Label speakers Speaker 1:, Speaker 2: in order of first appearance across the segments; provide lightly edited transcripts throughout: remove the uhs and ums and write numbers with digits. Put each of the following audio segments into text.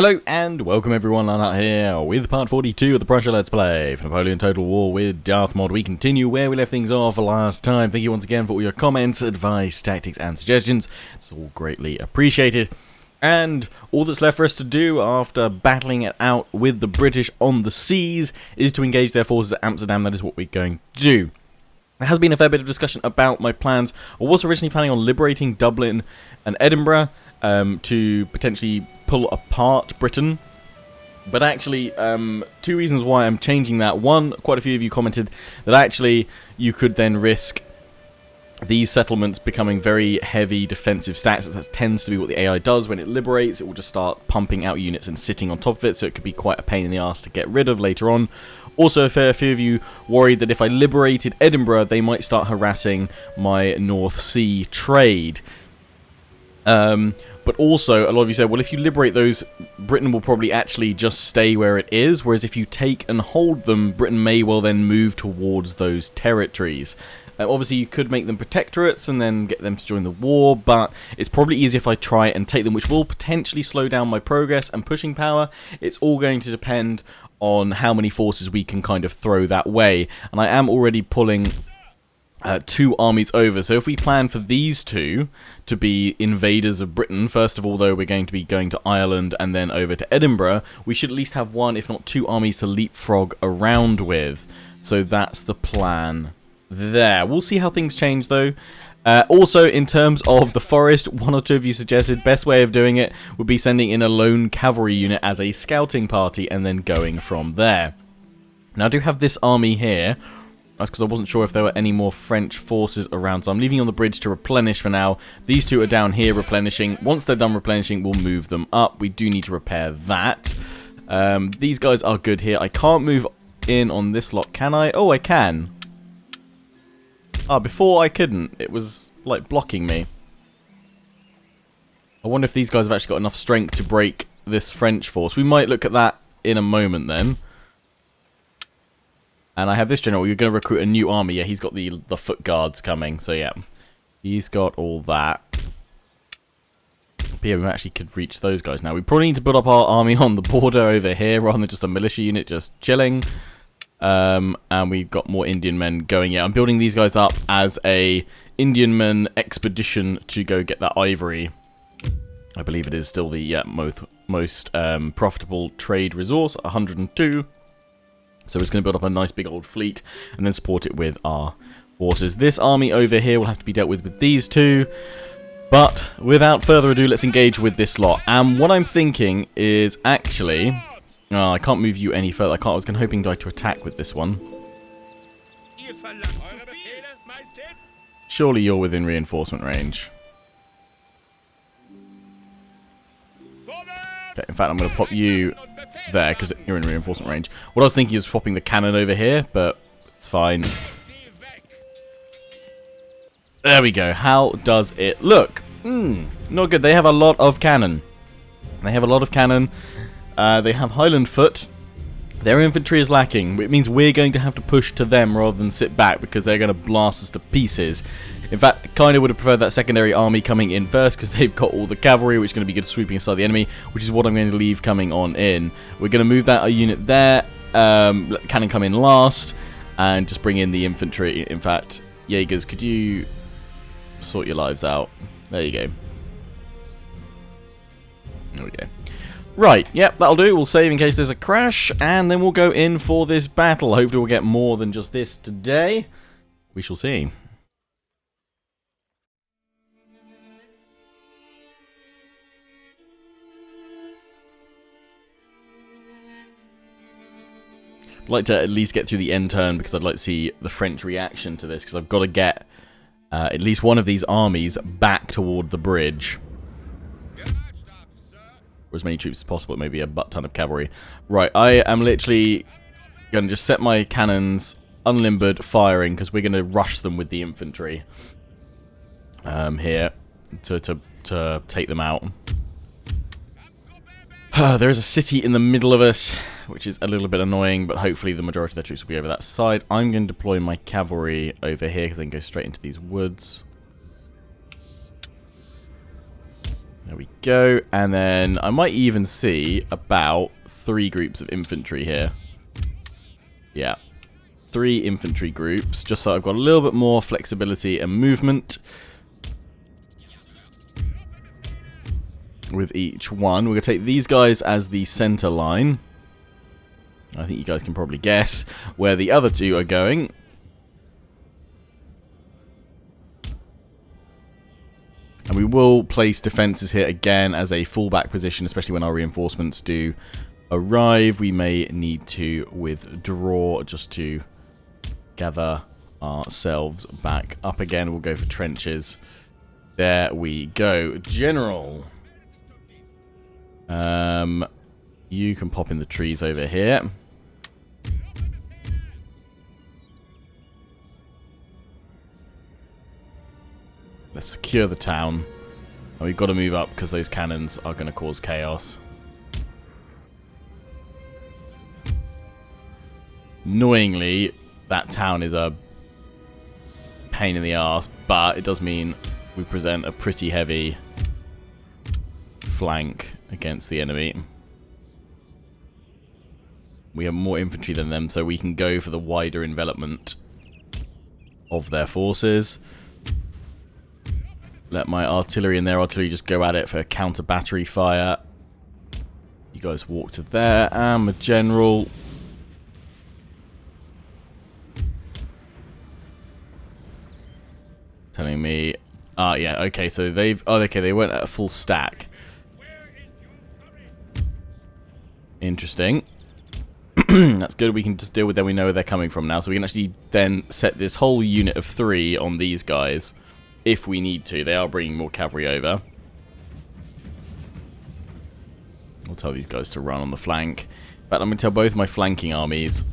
Speaker 1: Hello and welcome everyone, I'm out here with part 42 of the Prussia Let's Play for Napoleon Total War with Darthmod. We continue where we left things off last time. Thank you once again for all your comments, advice, tactics and suggestions. It's all greatly appreciated. And all that's left for us to do after battling it out with the British on the seas is to engage their forces at Amsterdam. That is what we're going to do. There has been a fair bit of discussion about my plans. I was originally planning on liberating Dublin and Edinburgh to potentially pull apart Britain, but actually two reasons why I'm changing that. One, quite a few of you commented that actually you could then risk these settlements becoming very heavy defensive stacks. That tends to be what the AI does. When it liberates, it will just start pumping out units and sitting on top of it, so it could be quite a pain in the ass to get rid of later on. Also, a fair few of you worried that if I liberated Edinburgh, they might start harassing my North Sea trade. But also, a lot of you said, well, if you liberate those, Britain will probably actually just stay where it is, whereas if you take and hold them, Britain may well then move towards those territories. Obviously, you could make them protectorates and then get them to join the war, but it's probably easier if I try and take them, which will potentially slow down my progress and pushing power. It's all going to depend on how many forces we can kind of throw that way, and I am already pulling two armies over. So if we plan for these two to be invaders of Britain, first of all, though, we're going to be going to Ireland and then over to Edinburgh, we should at least have one, if not two armies to leapfrog around with. So that's the plan there. We'll see how things change, though. Also, in terms of the forest, one or two of you suggested best way of doing it would be sending in a lone cavalry unit as a scouting party and then going from there. Now, I do have this army here. That's because I wasn't sure if there were any more French forces around, so I'm leaving on the bridge to replenish for now. These two are down here replenishing. Once they're done replenishing, we'll move them up. We do need to repair that. These guys are good here. I can't move in on this lot, can I? Oh, I can. Ah, before I couldn't. It was, like, blocking me. I wonder if these guys have actually got enough strength to break this French force. We might look at that in a moment, then. And I have this general. You're going to recruit a new army. Yeah, he's got the foot guards coming. So, yeah. He's got all that. But yeah, we actually could reach those guys now. We probably need to put up our army on the border over here rather than just a militia unit just chilling. And we've got more Indian men going. Yeah, I'm building these guys up as a Indian men expedition to go get that ivory. I believe it is still the most profitable trade resource, 102. So we're just going to build up a nice big old fleet and then support it with our forces. This army over here will have to be dealt with these two. But without further ado, let's engage with this lot. And what I'm thinking is actually... Oh, I can't move you any further. I was hoping to attack with this one. Surely you're within reinforcement range. Okay, in fact, I'm going to pop you there because you're in reinforcement range. What I was thinking is swapping the cannon over here, but it's fine. There we go. How does it look? Not good. They have a lot of cannon. They have Highland foot. Their infantry is lacking. It means we're going to have to push to them rather than sit back because they're going to blast us to pieces. In fact, I kind of would have preferred that secondary army coming in first because they've got all the cavalry, which is going to be good sweeping aside the enemy, which is what I'm going to leave coming on in. We're going to move that unit there, let cannon come in last, and just bring in the infantry. In fact, Jaegers, could you sort your lives out? There you go. There we go. Right, yep, that'll do. We'll save in case there's a crash, and then we'll go in for this battle. Hopefully we'll get more than just this today. We shall see. I'd like to at least get through the end turn because I'd like to see the French reaction to this, because I've got to get at least one of these armies back toward the bridge. Or as many troops as possible, maybe a butt ton of cavalry. Right, I am literally going to just set my cannons unlimbered, firing, because we're going to rush them with the infantry here to take them out. There is a city in the middle of us, which is a little bit annoying, but hopefully the majority of their troops will be over that side. I'm going to deploy my cavalry over here, because they can go straight into these woods. There we go. And then I might even see about 3 groups of infantry here. Yeah. 3 infantry groups, just so I've got a little bit more flexibility and movement with each one. We're going to take these guys as the center line. I think you guys can probably guess where the other 2 are going. And we will place defenses here again as a fallback position, especially when our reinforcements do arrive. We may need to withdraw just to gather ourselves back up again. We'll go for trenches. There we go. General. You can pop in the trees over here. Let's secure the town. And we've got to move up because those cannons are going to cause chaos. Annoyingly, that town is a pain in the arse, but it does mean we present a pretty heavy flank against the enemy. We have more infantry than them, so we can go for the wider envelopment of their forces. Let my artillery and their artillery just go at it for counter battery fire. You guys walk to there. I'm a general. Telling me, yeah, okay, so they've, oh, okay, they went at a full stack. Interesting. That's good, we can just deal with them, we know where they're coming from now, so we can actually then set this whole unit of 3 on these guys, if we need to. They are bringing more cavalry over. I'll tell these guys to run on the flank. In fact, I'm going to tell both my flanking armies,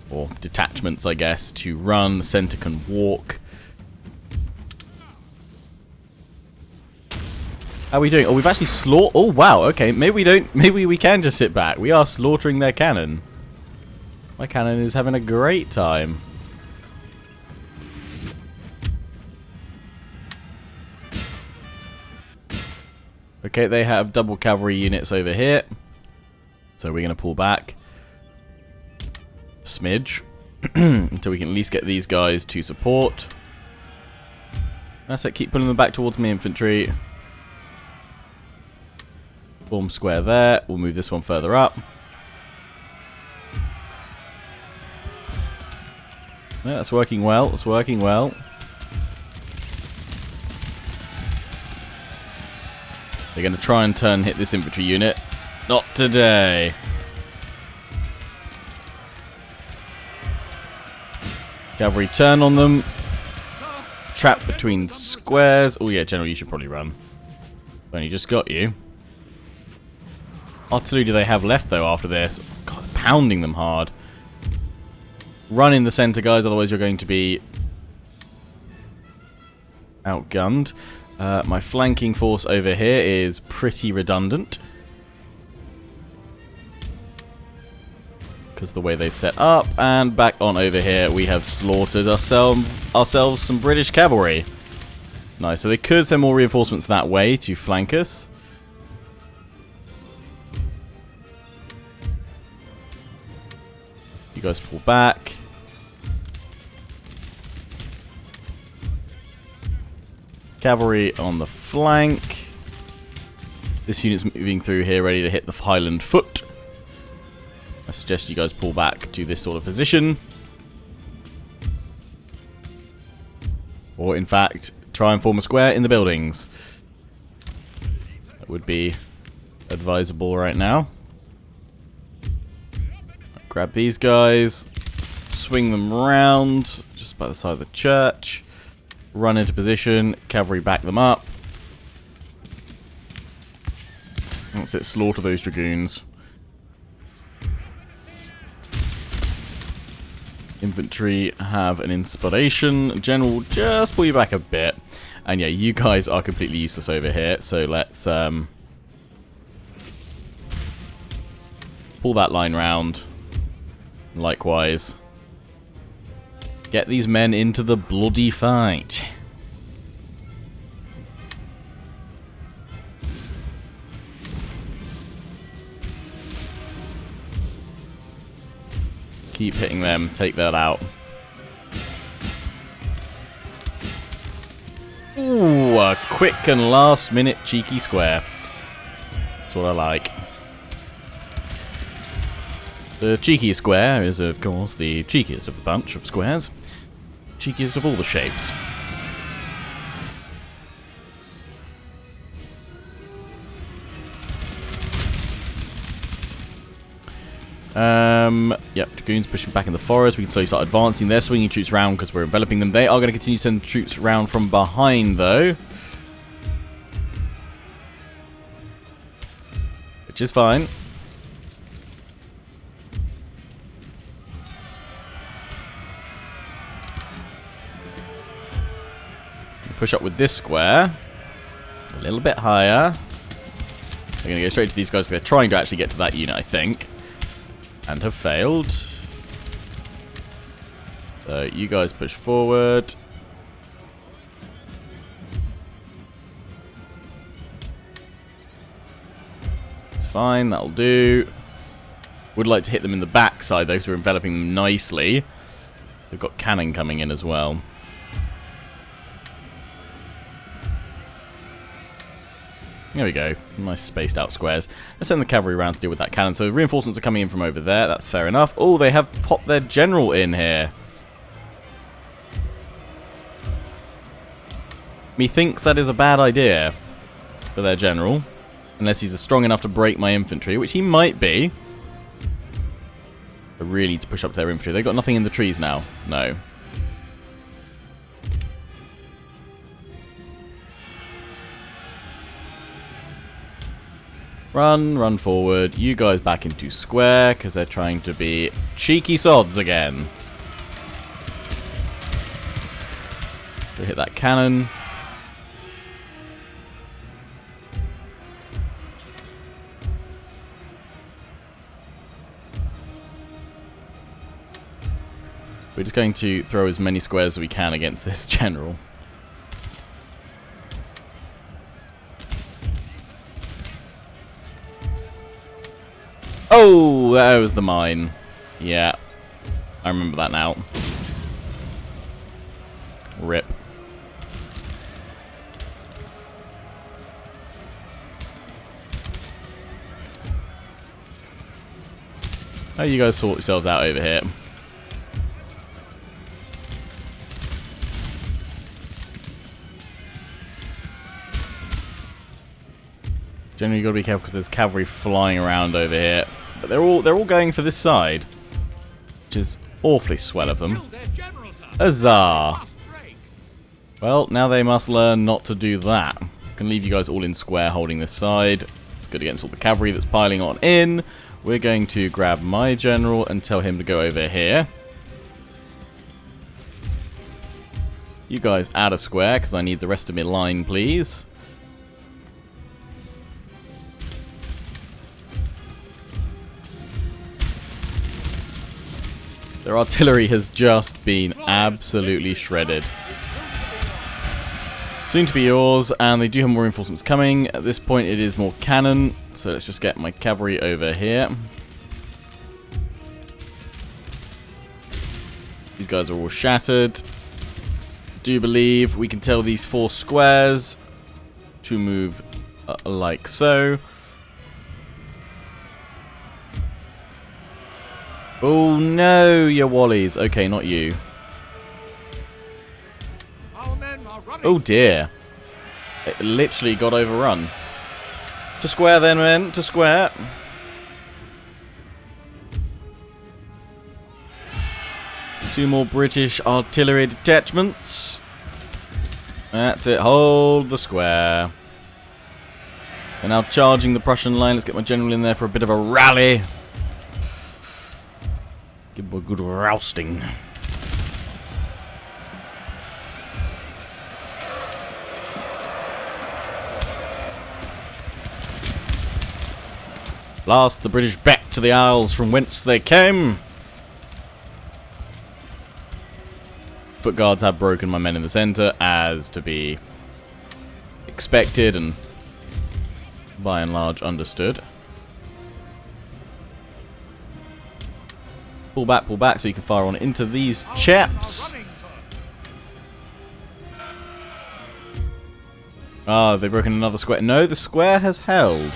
Speaker 1: or detachments, I guess, to run. The center can walk. How are we doing? Oh, we've actually slaughtered. Oh, wow. Okay, maybe we don't. Maybe we can just sit back. We are slaughtering their cannon. My cannon is having a great time. Okay, they have double cavalry units over here. So we're going to pull back. Smidge. Until we can at least get these guys to support. That's it. Keep pulling them back towards me, infantry. Form square there. We'll move this one further up. Yeah, that's working well. It's working well. They're going to try and hit this infantry unit. Not today. Cavalry turn on them. Trap between squares. Oh yeah, General, you should probably run. Only just got you. Artillery do they have left, though, after this? God, pounding them hard. Run in the center, guys, otherwise you're going to be outgunned. My flanking force over here is pretty redundant. Because the way they've set up. And back on over here, we have slaughtered ourselves some British cavalry. Nice, so they could send more reinforcements that way to flank us. You guys pull back. Cavalry on the flank. This unit's moving through here, ready to hit the Highland foot. I suggest you guys pull back to this sort of position. Or, in fact, try and form a square in the buildings. That would be advisable right now. Grab these guys, swing them round just by the side of the church, run into position, cavalry back them up. That's it, slaughter those dragoons. Infantry have an inspiration. General, just pull you back a bit. And yeah, you guys are completely useless over here, so let's pull that line round. Likewise, get these men into the bloody fight. Keep hitting them. Take that out. Ooh, a quick and last-minute cheeky square. That's what I like. The cheeky square is, of course, the cheekiest of the bunch of squares. Cheekiest of all the shapes. Yep, Dragoons pushing back in the forest. We can slowly start advancing. They're swinging troops around because we're enveloping them. They are going to continue to send troops around from behind, though. Which is fine. Push up with this square. A little bit higher. They're going to go straight to these guys. They're trying to actually get to that unit, I think. And have failed. So you guys push forward. It's fine, that'll do. Would like to hit them in the backside though, because we're enveloping them nicely. They've got cannon coming in as well. There we go. Nice spaced out squares. Let's send the cavalry around to deal with that cannon. So reinforcements are coming in from over there. That's fair enough. Oh, they have popped their general in here. Methinks that is a bad idea for their general. Unless he's strong enough to break my infantry, which he might be. I really need to push up to their infantry. They've got nothing in the trees now. No. Run forward. You guys back into square, because they're trying to be cheeky sods again. We hit that cannon. We're just going to throw as many squares as we can against this general. Oh, that was the mine. Yeah, I remember that now. Rip. Oh, you guys sort yourselves out over here. Generally, you've got to be careful because there's cavalry flying around over here. But they're all going for this side, which is awfully swell of them. Huzzah! Well, now they must learn not to do that. Can leave you guys all in square holding this side. It's good against all the cavalry that's piling on in. We're going to grab my general and tell him to go over here. You guys add a square because I need the rest of my line, please. Their artillery has just been absolutely shredded. Soon to be yours, and they do have more reinforcements coming. At this point it is more cannon, so let's just get my cavalry over here. These guys are all shattered. Do believe we can tell these 4 squares to move like so. Oh no, you wallies. Okay, not you. Oh dear. It literally got overrun. To square then, men. To square. Two more British artillery detachments. That's it. Hold the square. They're now charging the Prussian line. Let's get my general in there for a bit of a rally. Give him a good rousting. Blast the British back to the Isles from whence they came. Foot guards have broken my men in the centre, as to be expected and by and large understood. Pull back so you can fire on into these chaps. Ah, they've broken another square. No, the square has held.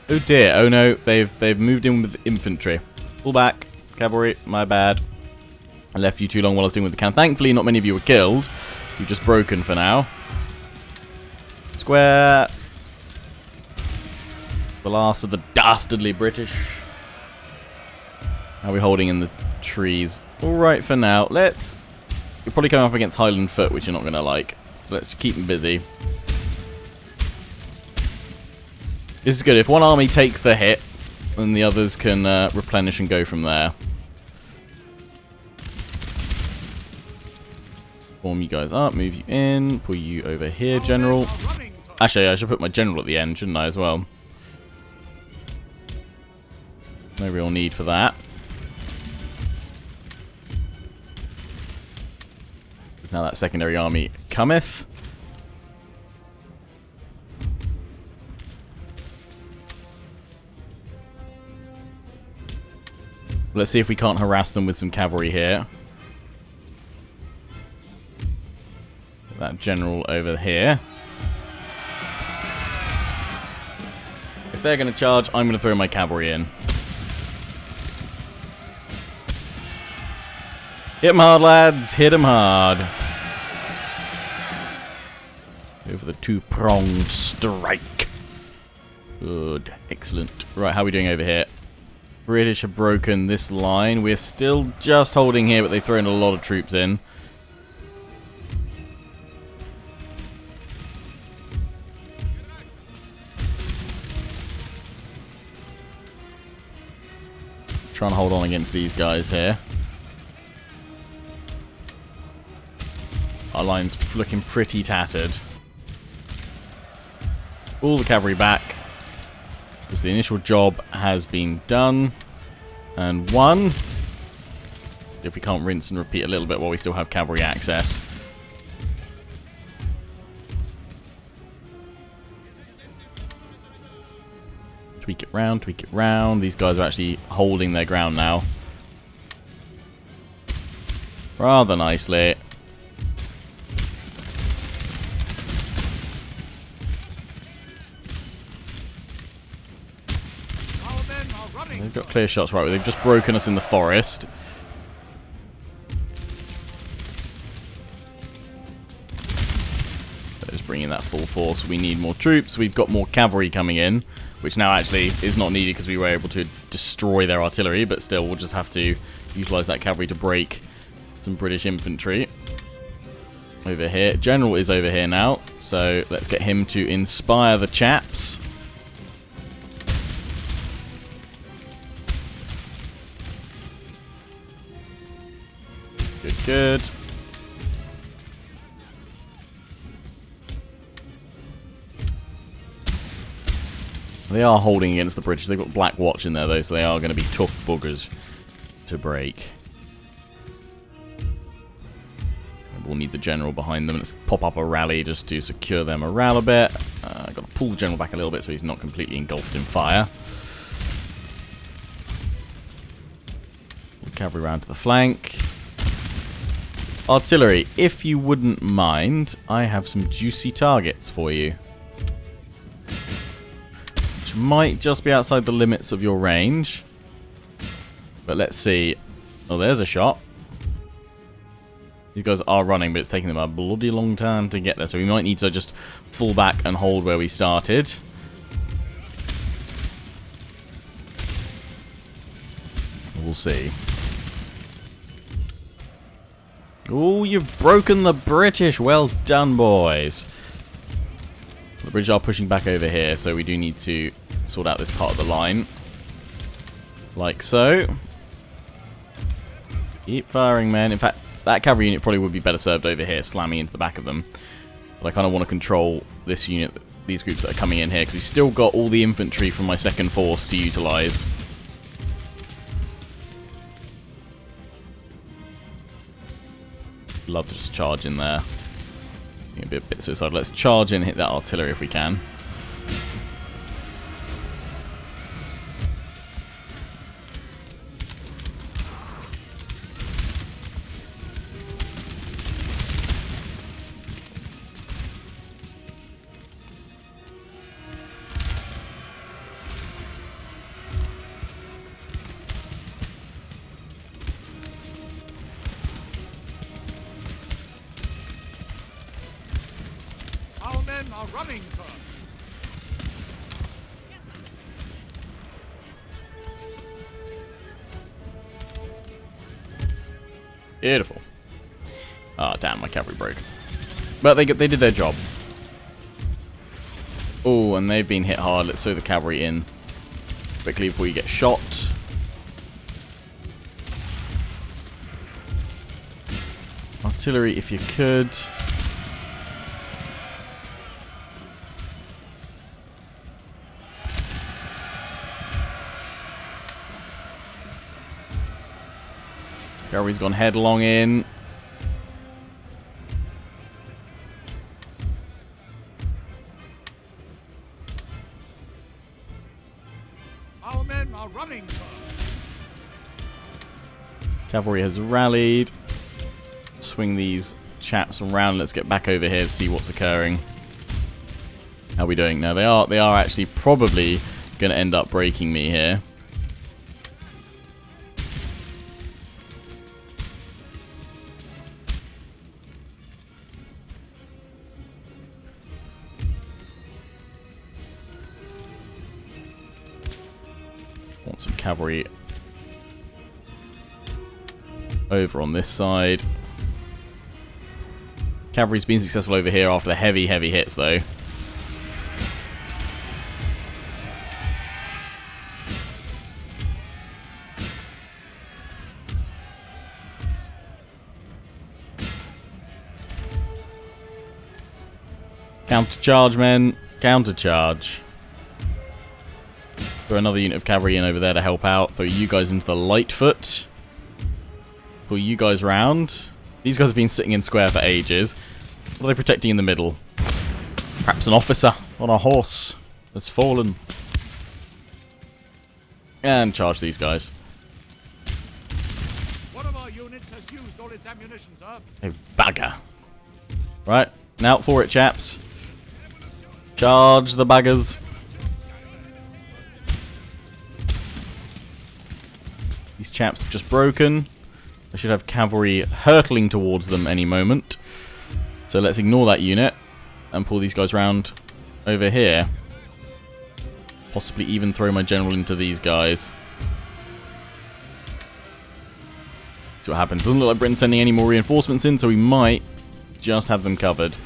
Speaker 1: Oh dear. Oh no, they've moved in with infantry. Pull back, cavalry. My bad. I left you too long while I was dealing with the cannon. Thankfully, not many of you were killed. You've just broken for now. Square. The last of the dastardly British. How are we holding in the trees? Alright for now. Let's... You're probably coming up against Highland Foot, which you're not going to like. So let's keep them busy. This is good. If one army takes the hit, then the others can replenish and go from there. Form you guys up, move you in, pull you over here, General. Actually, I should put my General at the end, shouldn't I, as well? No real need for that. Because now that secondary army cometh. Let's see if we can't harass them with some cavalry here. That general over here. If they're going to charge, I'm going to throw my cavalry in. Hit them hard, lads. Hit them hard. Go for the two-pronged strike. Good. Excellent. Right, how are we doing over here? British have broken this line. We're still just holding here, but they've thrown a lot of troops in. Trying to hold on against these guys here. Our line's looking pretty tattered. All the cavalry back. Because the initial job has been done and won. If we can't rinse and repeat a little bit while we still have cavalry access. Tweak it round, tweak it round. These guys are actually holding their ground now. Rather nicely. They've got clear shots, right? They've just broken us in the forest. They're just bringing that full force. We need more troops. We've got more cavalry coming in, which now actually is not needed because we were able to destroy their artillery, but still we'll just have to utilize that cavalry to break some British infantry. Over here. General is over here now, so let's get him to inspire the chaps. Good, good. They are holding against the British. They've got Black Watch in there, though, so they are going to be tough buggers to break. We'll need the general behind them. Let's pop up a rally just to secure their morale a bit. I've got to pull the general back a little bit so he's not completely engulfed in fire. Cavalry round to the flank. Artillery, if you wouldn't mind, I have some juicy targets for you. Which might just be outside the limits of your range. But let's see. Oh, there's a shot. These guys are running, but it's taking them a bloody long time to get there. So we might need to just fall back and hold where we started. We'll see. Oh, you've broken the British. Well done, boys. The British are pushing back over here, so we do need to sort out this part of the line. Like so. Keep firing, men. In fact, that cavalry unit probably would be better served over here, slamming into the back of them. But I kind of want to control this unit, these groups that are coming in here, because we've still got all the infantry from my second force to utilize. Love to just charge in there. Be a bit suicidal. Let's charge in and hit that artillery if we can.
Speaker 2: are running, sir.
Speaker 1: Beautiful. Oh, damn, my cavalry broke. But they did their job. Oh, and they've been hit hard. Let's throw the cavalry in quickly before you get shot. Artillery, if you could. Cavalry's gone headlong in.
Speaker 2: Our men are running, sir.
Speaker 1: Cavalry has rallied. Swing these chaps around. Let's get back over here to see what's occurring. How are we doing? No, they are actually probably going to end up breaking me here. Want some cavalry over on this side. Cavalry's been successful over here after the heavy hits, though. Counter-charge, men. Counter-charge. Throw another unit of cavalry in over there to help out. Throw you guys into the Lightfoot. Pull you guys round. These guys have been sitting in square for ages. What are they protecting in the middle? Perhaps an officer on a horse has fallen. And charge these guys.
Speaker 2: One of our units has used all its ammunition, sir.
Speaker 1: Oh, bagger. Right, now for it, chaps. Charge the baggers. These chaps have just broken. They should have cavalry hurtling towards them any moment. So let's ignore that unit and pull these guys round over here. Possibly even throw my general into these guys. See what happens. Doesn't look like Britain's sending any more reinforcements in, so we might just have them covered.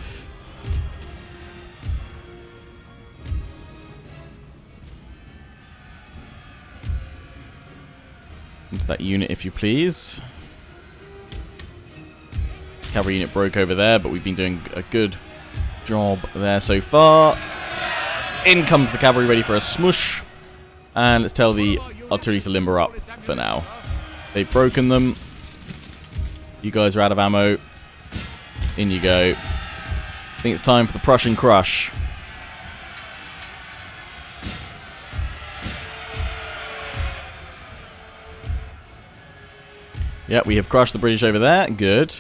Speaker 1: Into that unit, if you please. Cavalry unit broke over there, but we've been doing a good job there so far. In comes the cavalry, ready for a smush. And let's tell the artillery to limber up for now. They've broken them. You guys are out of ammo. In you go. I think it's time for the Prussian crush. Yeah, we have crushed the British over there. Good.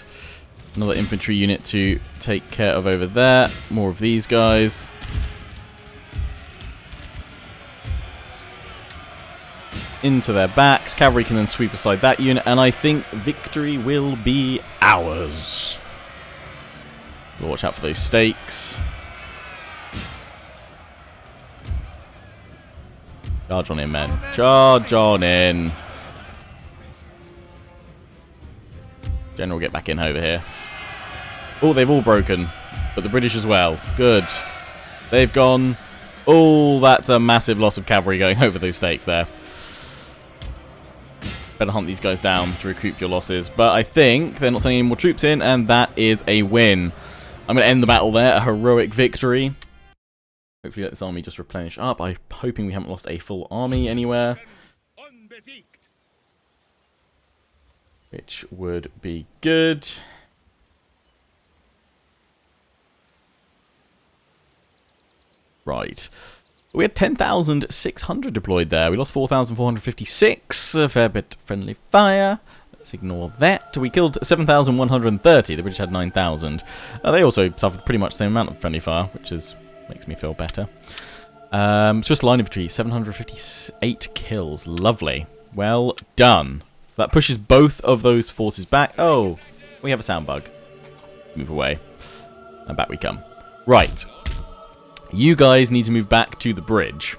Speaker 1: Another infantry unit to take care of over there. More of these guys. Into their backs. Cavalry can then sweep aside that unit. And I think victory will be ours. We'll watch out for those stakes. Charge on in, men. Charge on in. General, get back in over here. Oh, they've all broken. But the British as well. Good. They've gone. Oh, that's a massive loss of cavalry going over those stakes there. Better hunt these guys down to recoup your losses. But I think they're not sending any more troops in, and that is a win. I'm going to end the battle there. A heroic victory. Hopefully let this army just replenish up. I'm hoping we haven't lost a full army anywhere. Which would be good. Right. We had 10,600 deployed there. We lost 4,456. A fair bit of friendly fire. Let's ignore that. We killed 7,130. The British had 9,000. They also suffered pretty much the same amount of friendly fire, which makes me feel better. Swiss line infantry, 758 kills. Lovely. Well done. So that pushes both of those forces back. Oh, we have a sound bug. Move away. And back we come. Right. You guys need to move back to the bridge.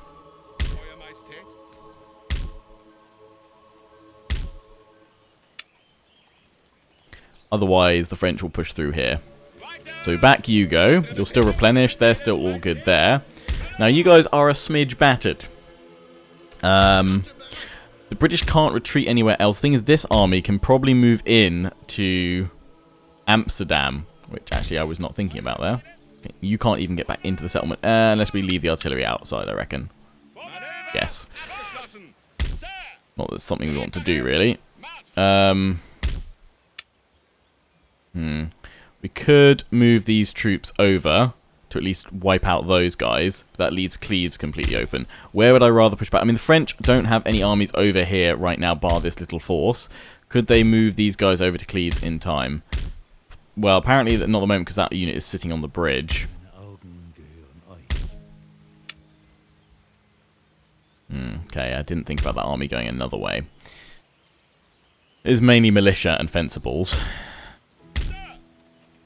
Speaker 1: Otherwise, the French will push through here. So back you go. You'll still replenish. They're still all good there. Now, you guys are a smidge battered. The British can't retreat anywhere else. The thing is, this army can probably move in to Amsterdam, which actually I was not thinking about there. Okay, you can't even get back into the settlement unless we leave the artillery outside, I reckon. Yes. Not that it's something we want to do, really. We could move these troops over to at least wipe out those guys. That leaves Cleves completely open. Where would I rather push back? I mean, the French don't have any armies over here right now, bar this little force. Could they move these guys over to Cleves in time? Well, apparently not at the moment because that unit is sitting on the bridge. Okay, I didn't think about that army going another way. It is mainly militia and fencibles.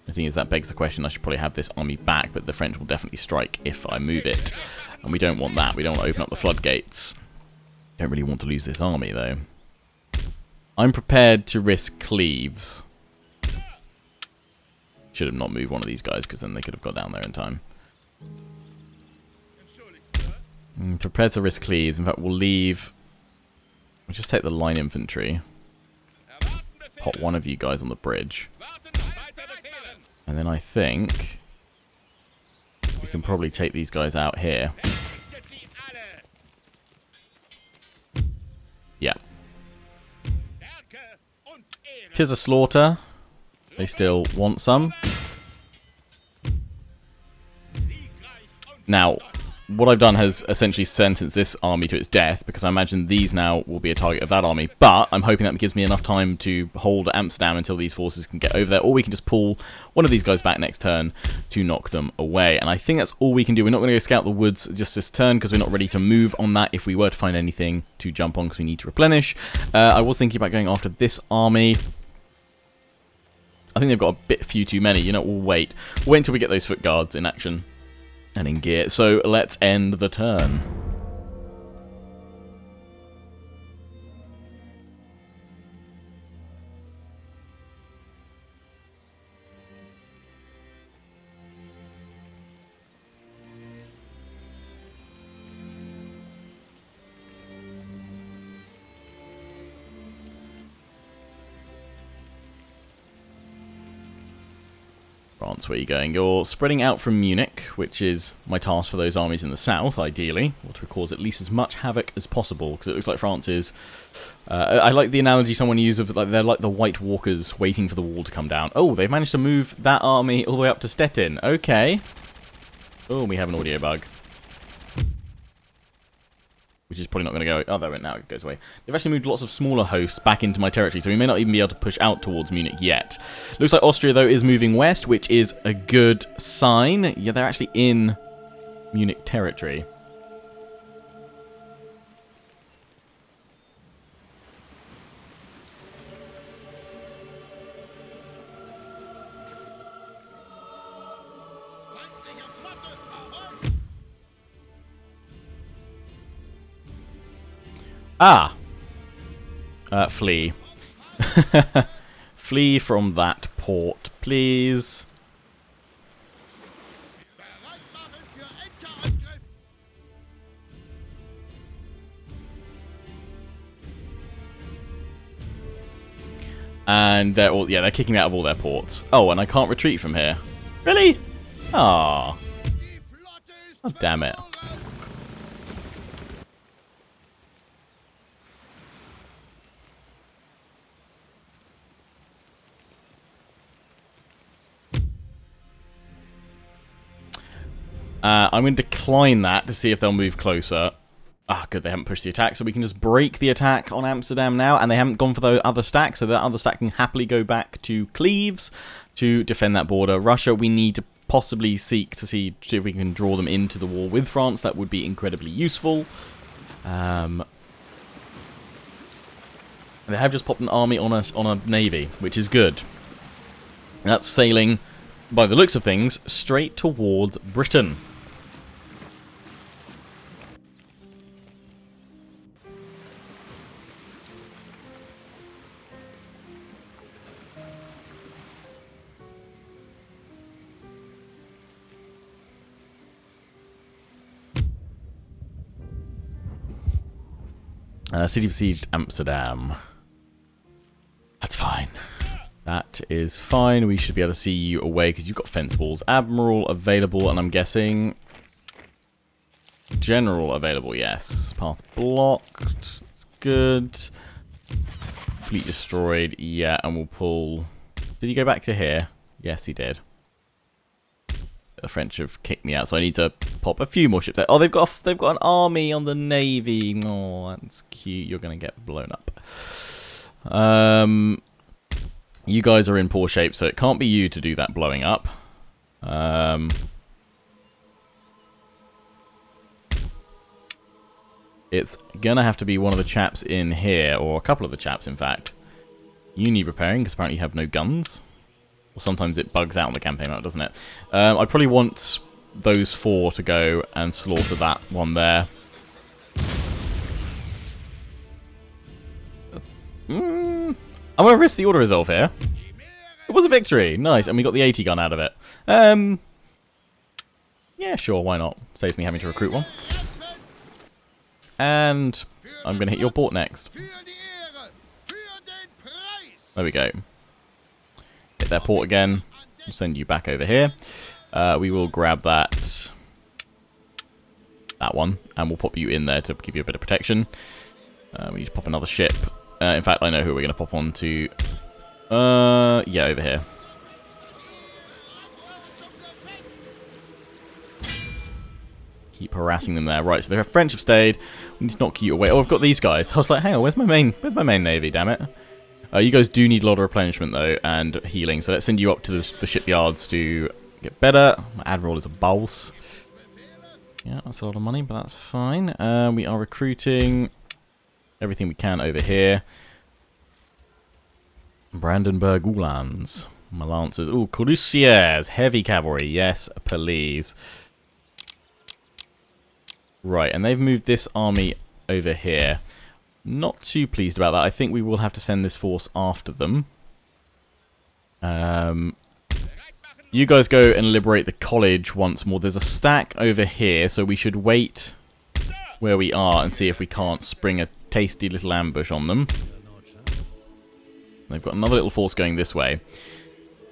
Speaker 1: The thing is, that begs the question, I should probably have this army back, but the French will definitely strike if I move it. And we don't want that. We don't want to open up the floodgates. Don't really want to lose this army, though. I'm prepared to risk Cleves. Should have not moved one of these guys, because then they could have got down there in time. I'm prepared to risk Cleves. In fact, we'll leave... We'll just take the line infantry. Pop one of you guys on the bridge. And then I think we can probably take these guys out here. Yeah. Tis a slaughter. They still want some. Now, what I've done has essentially sentenced this army to its death, because I imagine these now will be a target of that army. But I'm hoping that gives me enough time to hold Amsterdam until these forces can get over there, or we can just pull one of these guys back next turn to knock them away. And I think that's all we can do. We're not going to go scout the woods just this turn, because we're not ready to move on that if we were to find anything to jump on, because we need to replenish. I was thinking about going after this army. I think they've got a bit few too many. You know, we'll wait. We'll wait until we get those foot guards in action and in gear. So let's end the turn. France, where are you going? You're spreading out from Munich, which is my task for those armies in the south, ideally, or to cause at least as much havoc as possible, because it looks like France is... I like the analogy someone used of, like, they're like the White Walkers waiting for the wall to come down. Oh, they've managed to move that army all the way up to Stettin. Okay. Oh, we have an audio bug. Which is probably not going to go... Oh, there went now. It goes away. They've actually moved lots of smaller hosts back into my territory, so we may not even be able to push out towards Munich yet. Looks like Austria, though, is moving west, which is a good sign. Yeah, they're actually in Munich territory. Ah! Flee. Flee from that port, please. And they're all, yeah, they're kicking me out of all their ports. Oh, and I can't retreat from here. Really? Ah. Oh, damn it. I'm going to decline that to see if they'll move closer. Ah, good, they haven't pushed the attack, so we can just break the attack on Amsterdam now, and they haven't gone for the other stack, so that other stack can happily go back to Cleves to defend that border. Russia, we need to possibly seek to see if we can draw them into the war with France. That would be incredibly useful. They have just popped an army on us on a navy, which is good. That's sailing, by the looks of things, straight towards Britain. City besieged Amsterdam. That's fine. That is fine. We should be able to see you away because you've got fence walls. Admiral available, and I'm guessing General available. Yes. Path blocked. It's good. Fleet destroyed. Yeah, and we'll pull. Did he go back to here? Yes, he did. The French have kicked me out, so I need to pop a few more ships out. Oh, they've got an army on the navy. Oh, that's cute. You're gonna get blown up. You guys are in poor shape, so it can't be you to do that blowing up. It's gonna have to be one of the chaps in here, or a couple of the chaps, in fact. You need repairing, because apparently you have no guns. Or sometimes it bugs out on the campaign map, doesn't it? I'd probably want those 4 to go and slaughter that one there. I'm going to risk the auto resolve here. It was a victory. Nice. And we got the 80 gun out of it. Yeah, sure. Why not? Saves me having to recruit one. And I'm going to hit your port next. There we go. Hit their port again. We'll send you back over here. We will grab that one. And we'll pop you in there to give you a bit of protection. We need to pop another ship. In fact, I know who we're going to pop on to. Yeah, over here. Keep harassing them there. Right, so the French have stayed. We need to knock you away. Oh, I've got these guys. I was like, hang on, where's my main navy, damn it? You guys do need a lot of replenishment, though, and healing. So let's send you up to the shipyards to get better. My admiral is a boss. Yeah, that's a lot of money, but that's fine. We are recruiting everything we can over here. Brandenburg Uhlans. My lancers. Ooh, Cuirassiers. Heavy cavalry. Yes, please. Right, and they've moved this army over here. Not too pleased about that. I think we will have to send this force after them. You guys go and liberate the college once more. There's a stack over here, so we should wait where we are and see if we can't spring a tasty little ambush on them. They've got another little force going this way.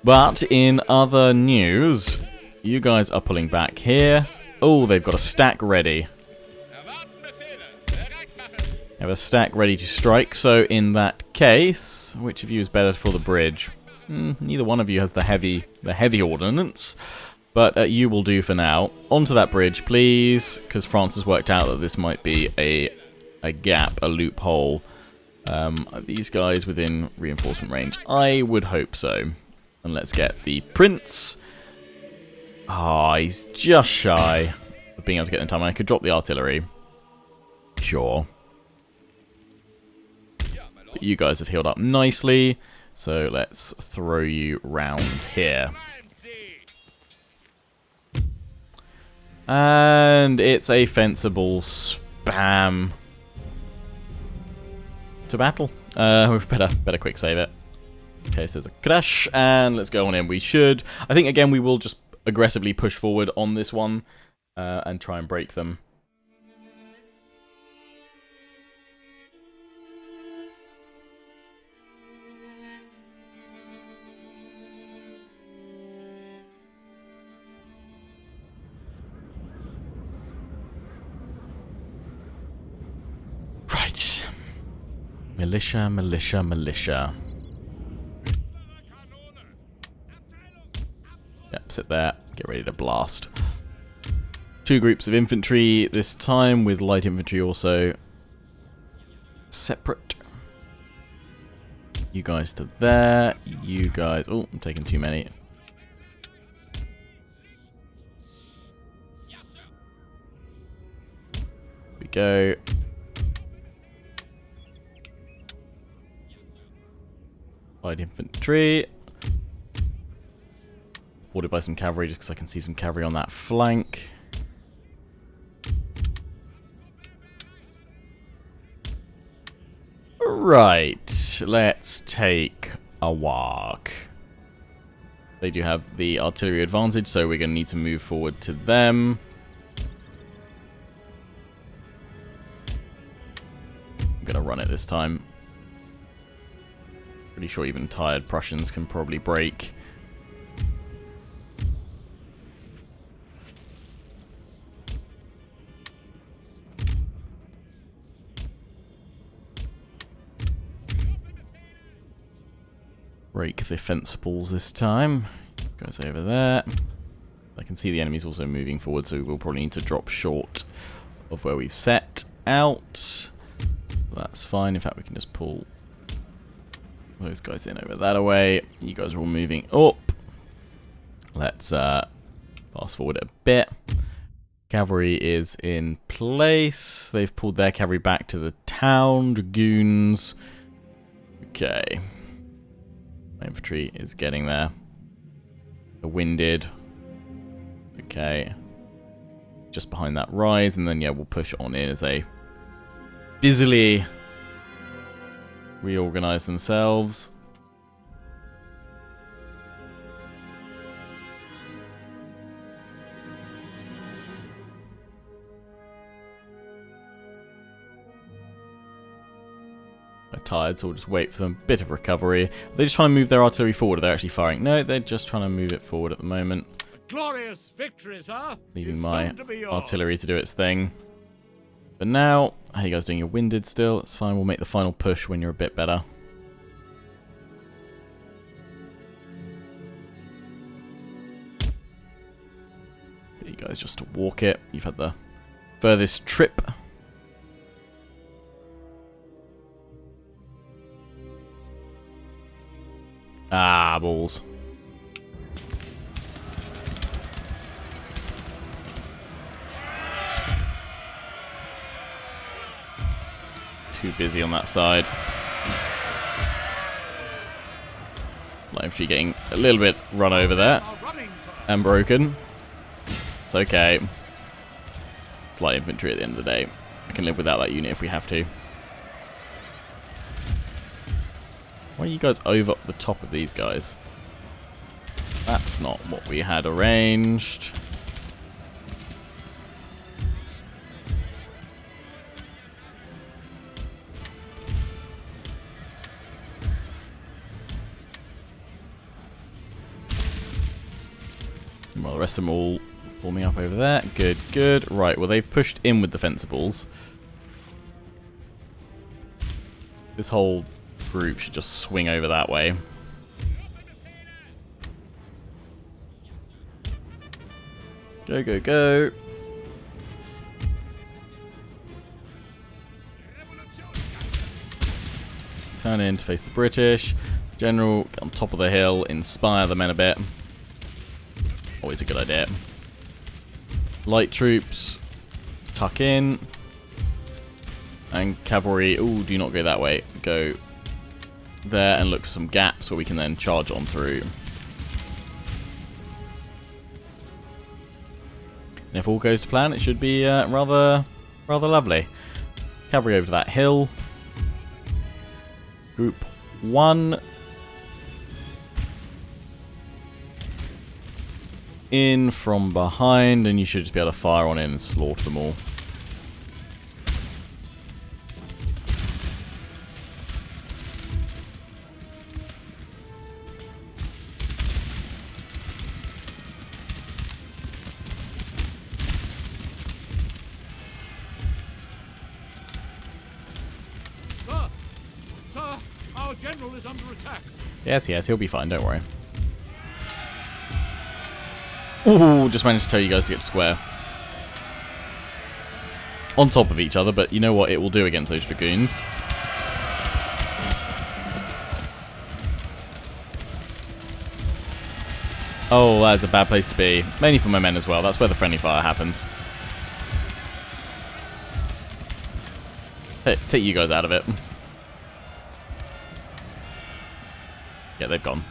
Speaker 1: But in other news, you guys are pulling back here. Oh, they've got a stack ready. Have a stack ready to strike, so in that case, which of you is better for the bridge? Neither one of you has the heavy ordnance, but you will do for now. Onto that bridge, please, because France has worked out that this might be a gap, a loophole. Are these guys within reinforcement range? I would hope so. And let's get the Prince. Ah, he's just shy of being able to get in time. I could drop the artillery. Sure. But you guys have healed up nicely, so let's throw you round here. And it's a fensible spam to battle. We better quick save it. Okay, so there's a crash, and let's go on in. We should. I think again we will just aggressively push forward on this one and try and break them. Right. Militia, militia, militia. Yep, sit there. Get ready to blast. 2 groups of infantry this time, with light infantry also separate. You guys to there. You guys... Oh, I'm taking too many. Here we go. Light infantry. Supported by some cavalry, just because I can see some cavalry on that flank. Right, let's take a walk. They do have the artillery advantage, so we're going to need to move forward to them. I'm going to run it this time. Pretty sure even tired Prussians can probably break. Break the fencibles this time. Goes over there. I can see the enemy's also moving forward, so we'll probably need to drop short of where we've set out. That's fine. In fact, we can just pull those guys in over that away. You guys are all moving up. Let's fast forward a bit. Cavalry is in place. They've pulled their cavalry back to the town. Dragoons. Okay. Infantry is getting there. The winded. Okay. Just behind that rise, and then yeah, we'll push on in as they busily reorganize themselves. They're tired, so we'll just wait for them. Bit of recovery. Are they just trying to move their artillery forward? Are they actually firing? No, they're just trying to move it forward at the moment.
Speaker 2: Glorious victory, sir.
Speaker 1: Leaving
Speaker 2: Is
Speaker 1: my
Speaker 2: soon to be yours.
Speaker 1: artillery to do its thing. But now, how you guys doing? You're winded still. It's fine. We'll make the final push when you're a bit better. Get you guys just to walk it. You've had the furthest trip. Ah, balls. Too busy on that side. Light infantry getting a little bit run over there. And broken. It's okay. It's light infantry at the end of the day. I can live without that unit if we have to. Why are you guys over the top of these guys? That's not what we had arranged. Well, the rest of them all forming up over there. Good, good. Right, well, they've pushed in with the fencibles. This whole group should just swing over that way. Go, go, go. Turn in to face the British. General, get on top of the hill, inspire the men a bit. Always a good idea. Light troops, tuck in. And cavalry, ooh, do not go that way. Go there and look for some gaps where we can then charge on through. And if all goes to plan, it should be rather lovely. Cavalry over to that hill. Group 1. In from behind, and you should just be able to fire on in and slaughter them all.
Speaker 2: Sir, our general is under attack.
Speaker 1: Yes, yes, he'll be fine, don't worry. Ooh, just managed to tell you guys to get square. On top of each other, but you know what it will do against those dragoons. Oh, that's a bad place to be. Mainly for my men as well. That's where the friendly fire happens. Hey, take you guys out of it. Yeah, they've gone.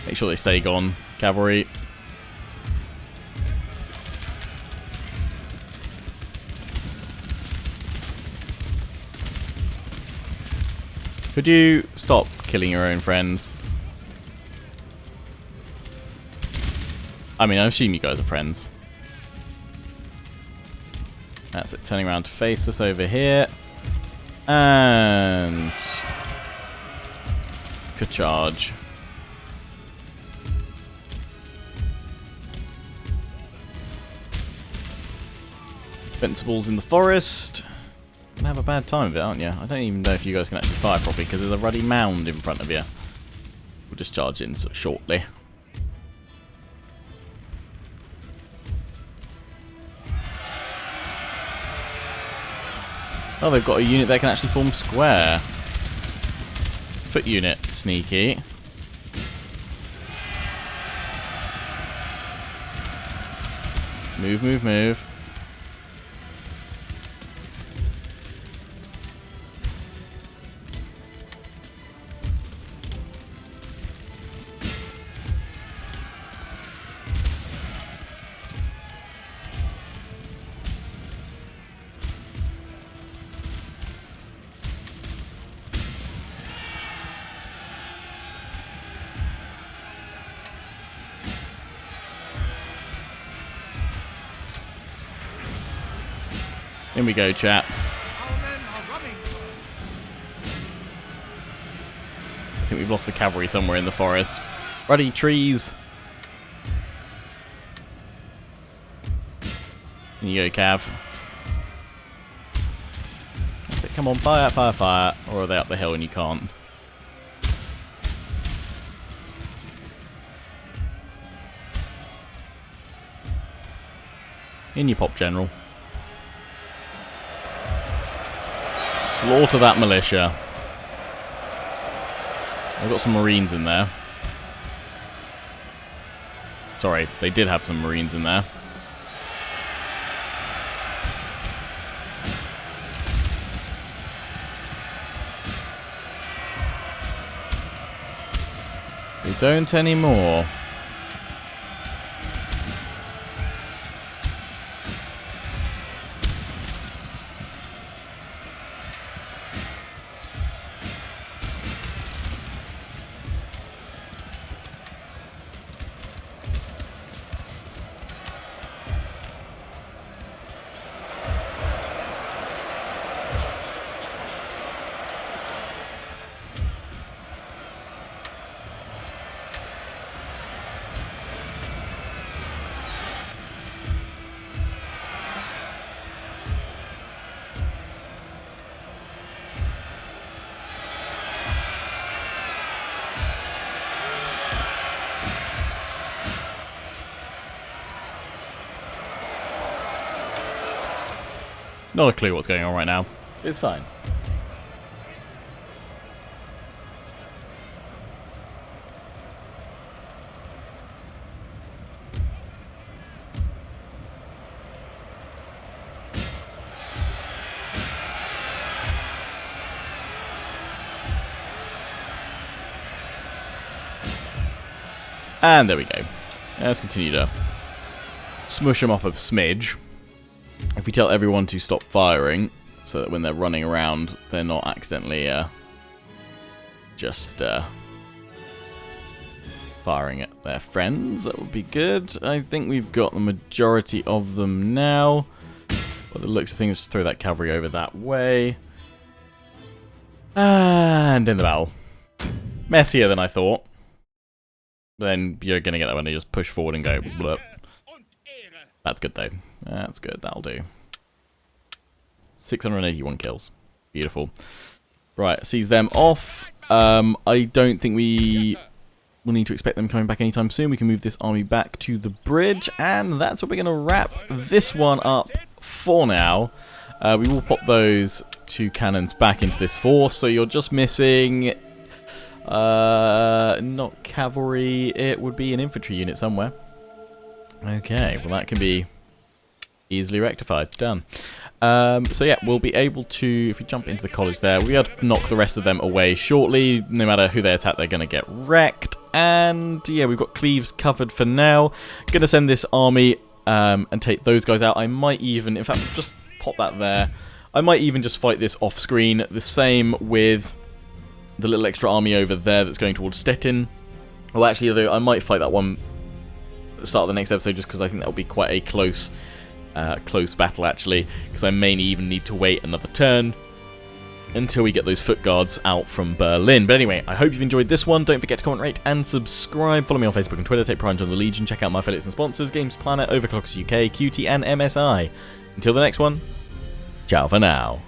Speaker 1: Make sure they stay gone, cavalry. Could you stop killing your own friends? I mean, I assume you guys are friends. That's it, turning around to face us over here. And... good charge. Invincibles in the forest. Gonna have a bad time of it, aren't you? I don't even know if you guys can actually fire properly because there's a ruddy mound in front of you. We'll just charge in shortly. Oh, they've got a unit that can actually form square. Foot unit, sneaky. Move, move, move. In we go, chaps.
Speaker 2: Our men are running.
Speaker 1: I think we've lost the cavalry somewhere in the forest. Ruddy trees. In you go, Cav. That's it. Come on, fire, fire, fire. Or are they up the hill and you can't? In you pop, General. Slaughter that militia. I've got some marines in there. Sorry, they did have some marines in there. We don't anymore. Not a clue what's going on right now. It's fine. And there we go. Let's continue to smush them up a smidge. If we tell everyone to stop firing, so that when they're running around, they're not accidentally just firing at their friends, that would be good. I think we've got the majority of them now. By the looks of things, just throw that cavalry over that way. And in the battle. Messier than I thought. Then you're going to get that when they just push forward and go blurp. That's good though. That's good, that'll do. 681 kills. Beautiful. Right, seize them off. I don't think we will need to expect them coming back anytime soon. We can move this army back to the bridge, and that's where we're going to wrap this one up for now. We will pop those 2 cannons back into this force, so you're just missing... not cavalry, it would be an infantry unit somewhere. Okay, well that can be easily rectified. Done. So yeah, we'll be able to, if we jump into the college there, we'll be able to knock the rest of them away shortly. No matter who they attack, they're going to get wrecked. And yeah, we've got Cleves covered for now. Going to send this army and take those guys out. I might even, in fact, just pop that there. I might even just fight this off screen. The same with the little extra army over there that's going towards Stettin. Well, actually, I might fight that one at the start of the next episode just because I think that'll be quite a close close battle, actually, because I may even need to wait another turn until we get those foot guards out from Berlin. But anyway, I hope you've enjoyed this one. Don't forget to comment, rate, and subscribe. Follow me on Facebook and Twitter. Take pride in the Legion. Check out my affiliates and sponsors, Games Planet, Overclockers UK, QT, and MSI. Until the next one, ciao for now.